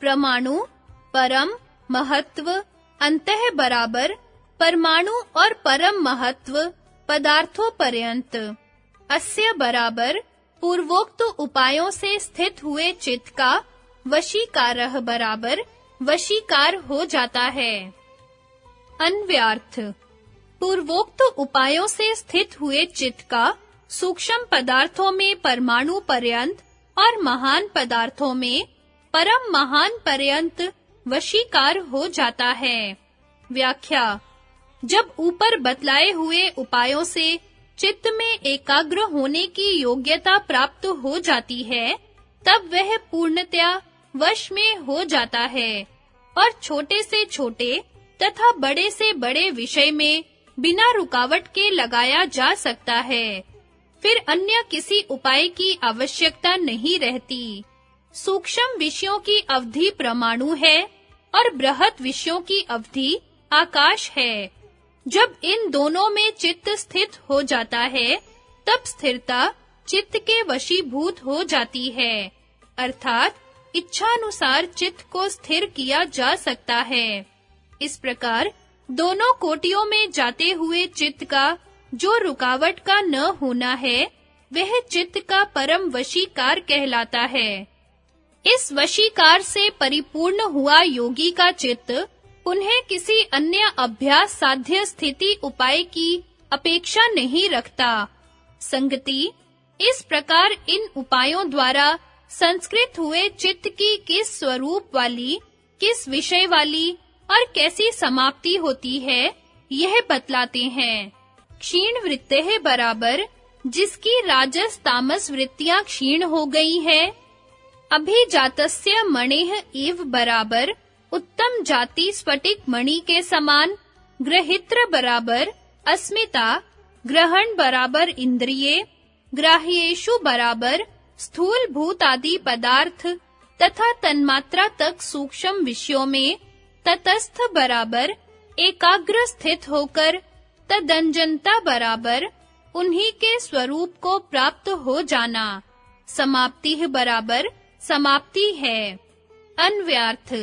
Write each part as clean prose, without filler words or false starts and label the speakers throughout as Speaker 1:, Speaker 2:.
Speaker 1: प्रमाणु, परम, महत्व, अंतः बराबर, परमाणु और परम महत्व पदार्थों पर्यंत। अस्य बराबर पूर्वोक्त उपायों से स्थित हुए चित्त का वशीकारः बराबर वशीकार हो जाता है। अन्व्यार्थ। पूर्वोक्त उपायों से स्थित हुए चित्त का सूक्ष्म पदार्थों में परमाणु पर्यंत और महान पदार्थों में परम महान पर्यंत वशीकार हो जाता है। व्याख्या। जब ऊपर बतलाए हुए उपायों से चित्त में एकाग्र होने की योग्यता प्राप्त हो जाती है, तब वह पूर्णतया वश में हो जाता है और छोटे से छोटे तथा बड़े से बड़े विषय में बिना रुकावट के लगाया जा सकता है। फिर अन्य किसी उपाय की आवश्यकता नहीं रहती। सूक्ष्म विषयों की अवधि परमाणु है और बृहत विषयों की अवधि आकाश है। जब इन दोनों में चित्त स्थित हो जाता है, तब स्थिरता चित्त के वशीभूत हो जाती है, अर्थात इच्छानुसार चित्त को स्थिर किया जा सकता है। इस प्रकार दोनों कोटियों में जाते हुए चित्त का जो रुकावट का न होना है, वह चित्त का परम वशीकार कहलाता है। इस वशीकार से परिपूर्ण हुआ योगी का चित्त उन्हें किसी अन्य अभ्यास साध्य स्थिति उपाय की अपेक्षा नहीं रखता। संगति। इस प्रकार इन उपायों द्वारा संस्कृत हुए चित्त की किस स्वरूप वाली, किस विषय वाली और कैसी समाप्ति होती है, यह बतलाते हैं। क्षीण वृत्तेः बराबर जिसकी राजस तामस वृत्तियां क्षीण हो गई है। अभिजातस्य मणेः इव बराबर उत्तम जाति स्फटिक मणि के समान। ग्रहित्र बराबर अस्मिता, ग्रहण बराबर इंद्रिये, ग्राह्येषु बराबर स्थूल भूत आदि पदार्थ तथा तन्मात्रा तक सूक्ष्म विषयों में तटस्थ बराबर एकाग्र स्थित होकर तदंजनता बराबर उन्हीं के स्वरूप को प्राप्त हो जाना। समाप्ति बराबर समाप्ति है। अन्व्यार्थ।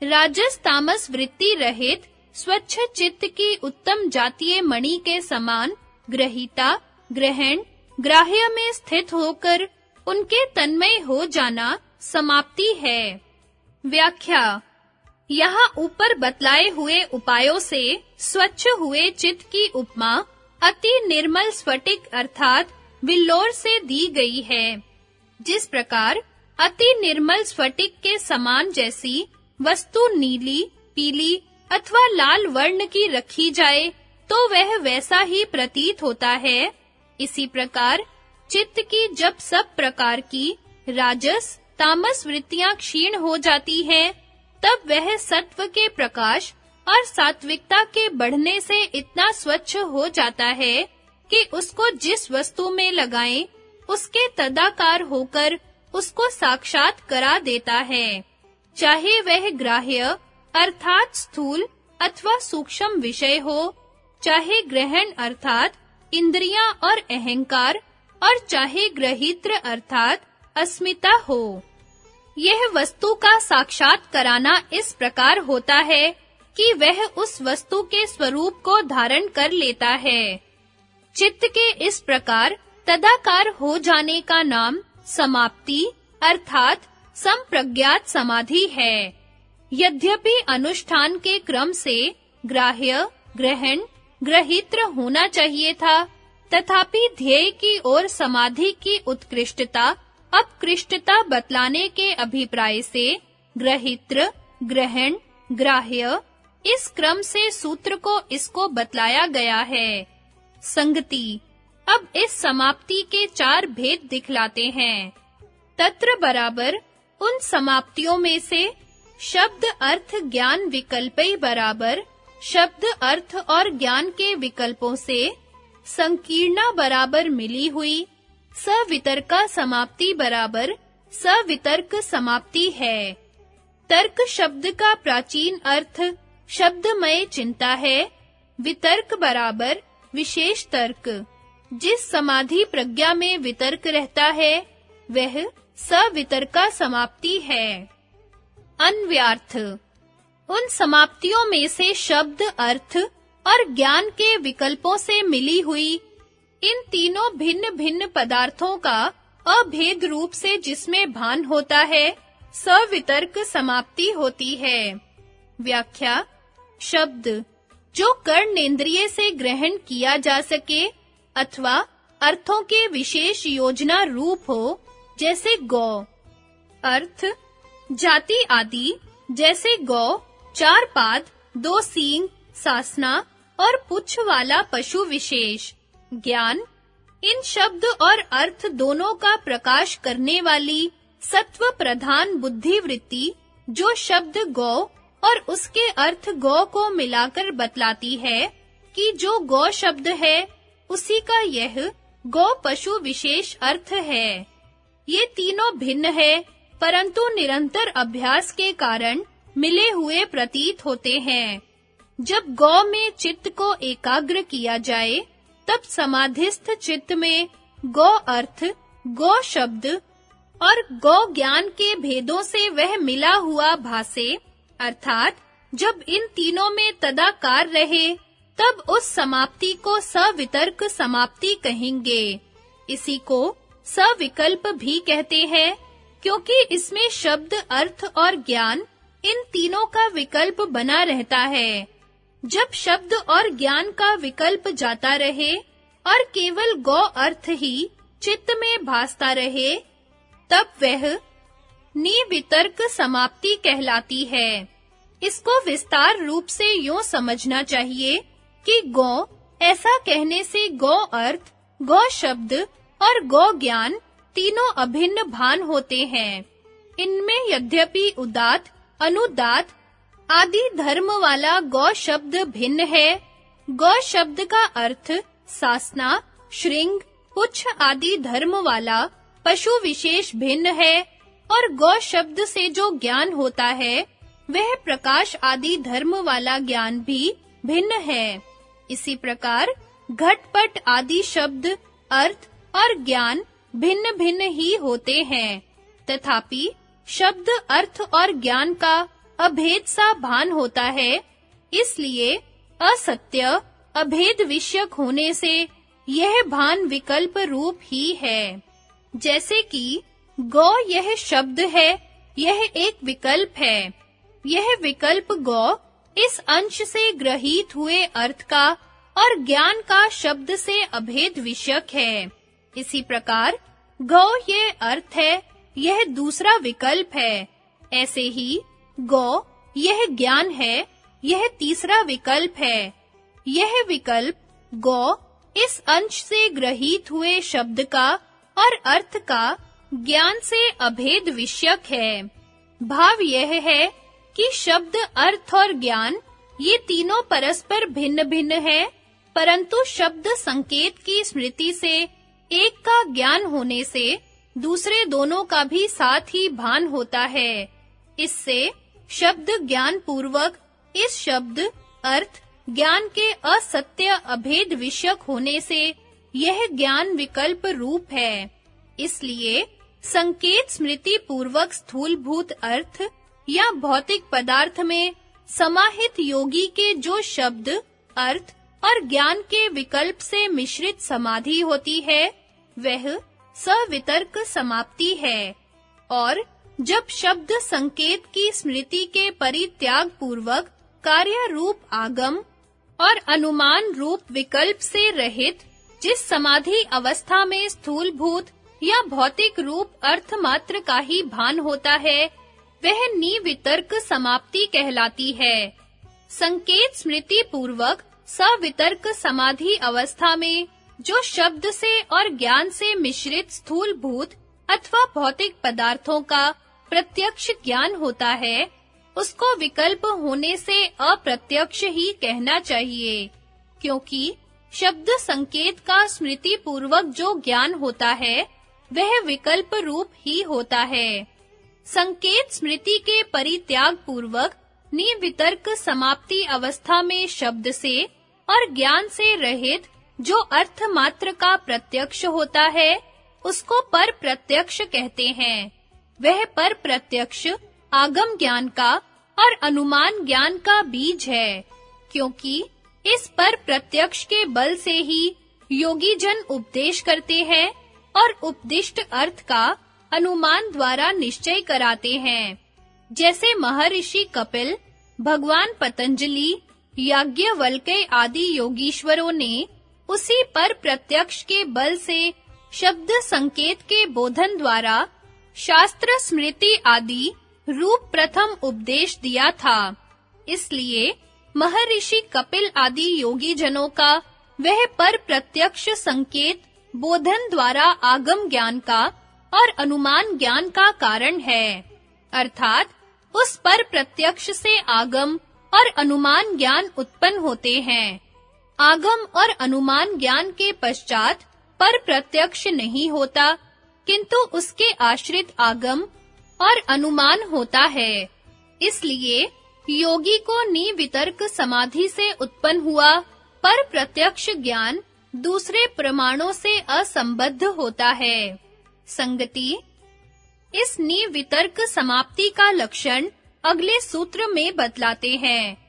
Speaker 1: राजस तामस वृत्ति रहित स्वच्छ चित्त की उत्तम जातीय मणि के समान ग्रहीता, ग्रहण, ग्राह्य में स्थित होकर उनके तन्मय हो जाना समाप्ति है। व्याख्या। यहाँ ऊपर बतलाए हुए उपायों से स्वच्छ हुए चित्त की उपमा अति निर्मल स्फटिक अर्थात विल्लोर से दी गई है। जिस प्रकार अति निर्मल स्फटिक के समान जैसी वस्तु नीली, पीली अथवा लाल वर्ण की रखी जाए तो वह वैसा ही प्रतीत होता है। इसी प्रकार चित्त की जब सब प्रकार की राजस, तामस वृत्तियां क्षीण हो जाती हैं, तब वह सत्व के प्रकाश और सात्विकता के बढ़ने से इतना स्वच्छ हो जाता है कि उसको जिस वस्तु में लगाएं, उसके तदाकार होकर उसको साक्षात करा देता है। चाहे वह ग्राह्य अर्थात स्थूल अथवा सूक्ष्म विषय हो, चाहे ग्रहण अर्थात इंद्रियां और अहंकार, और चाहे ग्रहित्र अर्थात अस्मिता हो। यह वस्तु का साक्षात कराना इस प्रकार होता है कि वह उस वस्तु के स्वरूप को धारण कर लेता है। चित्त के इस प्रकार तदाकार हो जाने का नाम समाप्ति अर्थात संप्रज्ञात समाधि है। यद्यपि अनुष्ठान के क्रम से ग्राह्य, ग्रहण, ग्रहित्र होना चाहिए था, तथापि ध्येय की ओर समाधि की उत्कृष्टता, अपकृष्टता बतलाने के अभिप्राय से ग्रहित्र, ग्रहण, ग्राह्य इस क्रम से सूत्र को इसको बतलाया गया है। संगति। अब इस समाप्ति के 4 भेद दिखलाते हैं। तत्र बराबर उन समाप्तियों में से शब्द अर्थ ज्ञान विकल्पई बराबर शब्द अर्थ और ज्ञान के विकल्पों से संकीर्णा बराबर मिली हुई सवितर्का समाप्ति बराबर सवितर्क समाप्ति है। तर्क शब्द का प्राचीन अर्थ शब्दमय चिंता है। वितर्क बराबर विशेष तर्क। जिस समाधि प्रज्ञा में वितर्क रहता है, वह सवितर्का समाप्ति है। अन्व्यार्थ। उन समाप्तियों में से शब्द, अर्थ और ज्ञान के विकल्पों से मिली हुई इन तीनों भिन्न-भिन्न पदार्थों का अभेद रूप से जिसमें भान होता है, सवितर्क समाप्ति होती है। व्याख्या। शब्द जो कर्णेंद्रिय से ग्रहण किया जा सके अथवा अर्थों के विशेष योजना रूप हो, जैसे गौ। अर्थ जाति आदि, जैसे गौ, 4 पाद, 2 सींग, सासना और पुच्छ वाला पशु विशेष। ज्ञान इन शब्द और अर्थ दोनों का प्रकाश करने वाली सत्व प्रधान बुद्धि वृत्ति, जो शब्द गौ और उसके अर्थ गौ को मिलाकर बतलाती है कि जो गौ शब्द है उसी का यह गौ पशु विशेष अर्थ है। ये तीनों भिन्न है, परंतु निरंतर अभ्यास के कारण मिले हुए प्रतीत होते हैं। जब गौ में चित्त को एकाग्र किया जाए, तब समाधिस्थ चित्त में गौ अर्थ, गौ शब्द और गौ ज्ञान के भेदों से वह मिला हुआ भासे, अर्थात जब इन तीनों में तदाकार रहे, तब उस समाप्ति को सवितर्क समाप्ति कहेंगे। इसी को सविकल्प भी कहते हैं, क्योंकि इसमें शब्द, अर्थ और ज्ञान इन तीनों का विकल्प बना रहता है। जब शब्द और ज्ञान का विकल्प जाता रहे और केवल गौ अर्थ ही चित्त में भासता रहे, तब वह निवितर्क समाप्ति कहलाती है। इसको विस्तार रूप से यूं समझना चाहिए कि गौ ऐसा कहने से गौ अर्थ, गौ शब्द और गौ ज्ञान तीनों अभिन्न भान होते हैं। इनमें यद्यपि उदात, अनुदात आदि धर्म वाला गौ शब्द भिन्न है, गौ शब्द का अर्थ सासना, श्रृंग, पुच्छ आदि धर्म वाला पशु विशेष भिन्न है, और गौ शब्द से जो ज्ञान होता है वह प्रकाश आदि धर्म वाला ज्ञान भी भिन्न है। इसी प्रकार घटपट आदि शब्द, अर्थ और ज्ञान भिन्न-भिन्न ही होते हैं, तथापि शब्द, अर्थ और ज्ञान का अभेद सा भान होता है। इसलिए असत्य अभेद विषयक होने से यह भान विकल्प रूप ही है। जैसे कि गौ यह शब्द है, यह एक विकल्प है। यह विकल्प गौ इस अंश से ग्रहित हुए अर्थ का और ज्ञान का शब्द से अभेद विषयक है। इसी प्रकार गौ यह अर्थ है, यह दूसरा विकल्प है। ऐसे ही गौ यह ज्ञान है, यह तीसरा विकल्प है। यह विकल्प गौ इस अंश से ग्रहित हुए शब्द का और अर्थ का ज्ञान से अभेद विषयक है। भाव यह है कि शब्द, अर्थ और ज्ञान ये तीनों परस्पर भिन्न-भिन्न हैं, परंतु शब्द संकेत की स्मृति से एक का ज्ञान होने से दूसरे दोनों का भी साथ ही भान होता है। इससे शब्द ज्ञान पूर्वक इस शब्द, अर्थ, ज्ञान के असत्य अभेद विषयक होने से यह ज्ञान विकल्प रूप है। इसलिए संकेत स्मृति पूर्वक स्थूलभूत अर्थ या भौतिक पदार्थ में समाहित योगी के जो शब्द, अर्थ और ज्ञान के विकल्प से मिश्रित समाधि होती है, वह सवितर्क समाप्ति है। और जब शब्द संकेत की स्मृति के परित्याग पूर्वक कार्य रूप आगम और अनुमान रूप विकल्प से रहित जिस समाधि अवस्था में स्थूलभूत या भौतिक रूप अर्थ मात्र का ही भान होता है, वह निवितर्क समाप्ति कहलाती है। संकेत स्मृति पूर्वक सवितर्क समाधि अवस्था में जो शब्द से और ज्ञान से मिश्रित स्थूलभूत अथवा भौतिक पदार्थों का प्रत्यक्ष ज्ञान होता है, उसको विकल्प होने से अप्रत्यक्ष ही कहना चाहिए, क्योंकि शब्द संकेत का स्मृति पूर्वक जो ज्ञान होता है वह विकल्प रूप ही होता है। संकेत स्मृति के परित्याग पूर्वक निवितर्क समाप्ति अवस्था में शब्द से और ज्ञान से रहित जो अर्थ मात्र का प्रत्यक्ष होता है, उसको पर प्रत्यक्ष कहते हैं। वह पर प्रत्यक्ष आगम ज्ञान का और अनुमान ज्ञान का बीज है, क्योंकि इस पर प्रत्यक्ष के बल से ही योगी जन उपदेश करते हैं और उपदिष्ट अर्थ का अनुमान द्वारा निश्चय कराते हैं। जैसे महर्षि कपिल, भगवान पतंजलि, याज्ञवल्क्य आदि योगीश्वरों ने उसी पर प्रत्यक्ष के बल से शब्द संकेत के बोधन द्वारा शास्त्र स्मृति आदि रूप प्रथम उपदेश दिया था। इसलिए महर्षि कपिल आदि योगी जनों का वह पर प्रत्यक्ष संकेत बोधन द्वारा आगम ज्ञान का और अनुमान ज्ञान का कारण है, अर्थात उस पर प्रत्यक्ष से आगम और अनुमान ज्ञान उत्पन्न होते हैं। आगम और अनुमान ज्ञान के पश्चात पर प्रत्यक्ष नहीं होता, किंतु उसके आश्रित आगम और अनुमान होता है। इसलिए योगी को निवितर्क समाधि से उत्पन्न हुआ पर प्रत्यक्ष ज्ञान दूसरे प्रमाणों से असंबद्ध होता है। संगति, इस निवितर्क समाप्ति का लक्षण अगले सूत्र में बतलाते हैं।